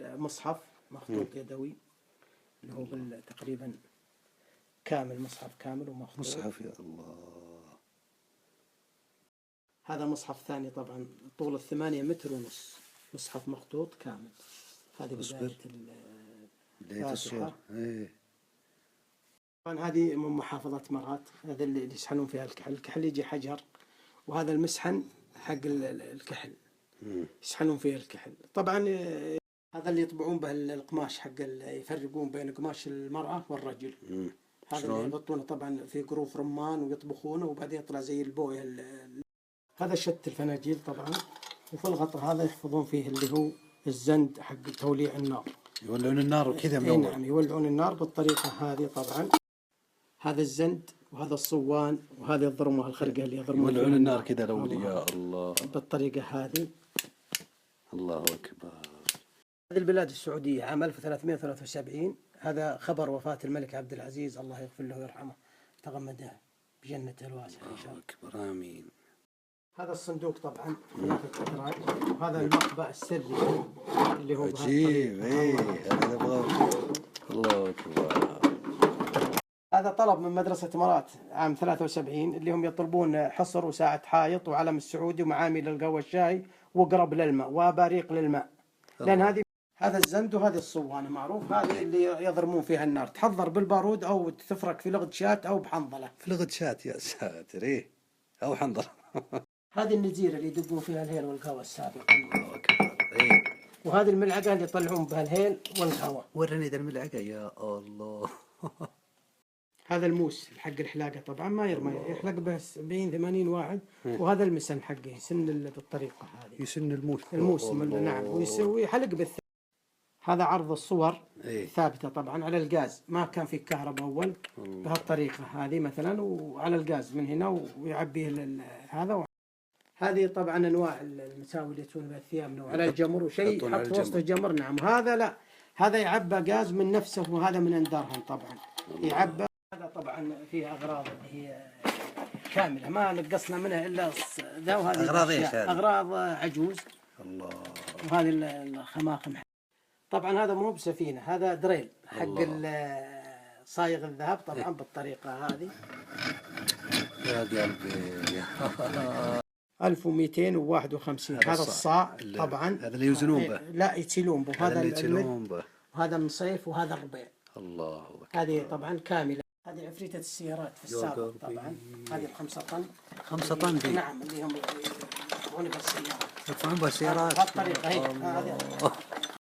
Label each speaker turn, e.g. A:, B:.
A: المصحف مخطوط يدوي، اللي هو تقريبا كامل، مصحف كامل ومخطوط.
B: مصحف يا الله.
A: هذا مصحف ثاني طبعا طول 8 متر ونص، مصحف مخطوط كامل. هذه
B: بداية الصورة. ايه.
A: طبعا هذه من محافظة مرات، هذا اللي يشحنون فيها الكحل. الكحل يجي حجر، وهذا المسحن حق الكحل يشحنون فيه الكحل. طبعا هذا اللي يطبعون به القماش حق يفرقون بين قماش المرأة والرجل. هذا اللي يحطونه طبعا في قروف رمان ويطبخونه، وبعدين يطلع زي البوية. هذا شت الفناجيل طبعا، وفي الغطاء هذا يحفظون فيه اللي هو الزند حق توليع النار.
B: يولعون النار وكذا من أول.
A: نعم، يولعون النار بالطريقة هذه طبعا. هذا الزند وهذا الصوان وهذه الضرمة الخرقة اللي يضرمون
B: يولعون النار كذا الأول. يا الله.
A: بالطريقة هذه.
B: الله أكبر.
A: هذه البلاد السعودية عام 1373. هذا خبر وفاة الملك عبد العزيز، الله يغفر له ويرحمه، تغمده بجنته الواسعة إن شاء الله.
B: الله أكبر، آمين.
A: هذا الصندوق طبعا ثلاثة أدراج، وهذا المقبأ السري اللي هو
B: عجيب. ايه هذا نبغاه. الله أكبر.
A: هذا طلب من مدرسة مرات عام 73 اللي هم يطلبون حصر وساعة حائط وعلم السعودي ومعامل القهوة الشاي وقرب للماء وباريق للماء. لأن هذا الزند وهذه الصوانة معروف، هذه اللي يضرمون فيها النار، تحضر بالبارود أو تفرك في لغد شات أو بحنظلة.
B: في لغد شات، يا ساتر. ايه أو حنظلة.
A: هذه النزيرة اللي يدقون فيها الهيل والقهوة السابق.
B: الله أكبر. ايه. وهذه
A: الملعقة اللي يطلعون بها الهيل والقهوة.
B: ورني ذا الملعقة يا الله.
A: هذا الموس حق الحلاقة طبعا ما يرمى، يحلق به 70-80 واحد. وهذا المسن حقه يسن بالطريقة هذه،
B: يسن
A: الموس نعم، ويسوي يحلق بالثاني. هذا عرض الصور ثابتة طبعا على الغاز، ما كان في كهرباء أول. بهالطريقة هذه مثلا، وعلى الغاز من هنا ويعبيه هذا. هذه طبعا أنواع المساوي اللي تكون بها ثيابنا، وعلى الجمر وشيء يحط وسط الجمر. نعم. وهذا لا، هذا يعبى غاز من نفسه، وهذا من اندرهم طبعا يعبى. هذا طبعا فيه أغراض هي كاملة ما نقصنا منها إلا ذا. وهذه
B: أغراض إيش؟
A: أغراض عجوز.
B: الله.
A: وهذه الخماخم. طبعا هذا مو بسفينة، هذا دريل حق صايغ الذهب طبعا بالطريقة هذه.
B: يا قلبي.
A: 1251. هذا الصاع طبعا.
B: هذا اللي يوزنون به.
A: لا، يتيلون به.
B: هذا اللي يتيلون به.
A: وهذا النصيف وهذا الربيع.
B: الله أكبر.
A: هذه طبعا كاملة. هذه عفريتة السيارات في السابق طبعا. هذه 5 طن.
B: 5 طن دي.
A: نعم، اللي هم يدفعون بالسيارات.
B: يدفعون بالسيارات.
A: بهالطريقة هي.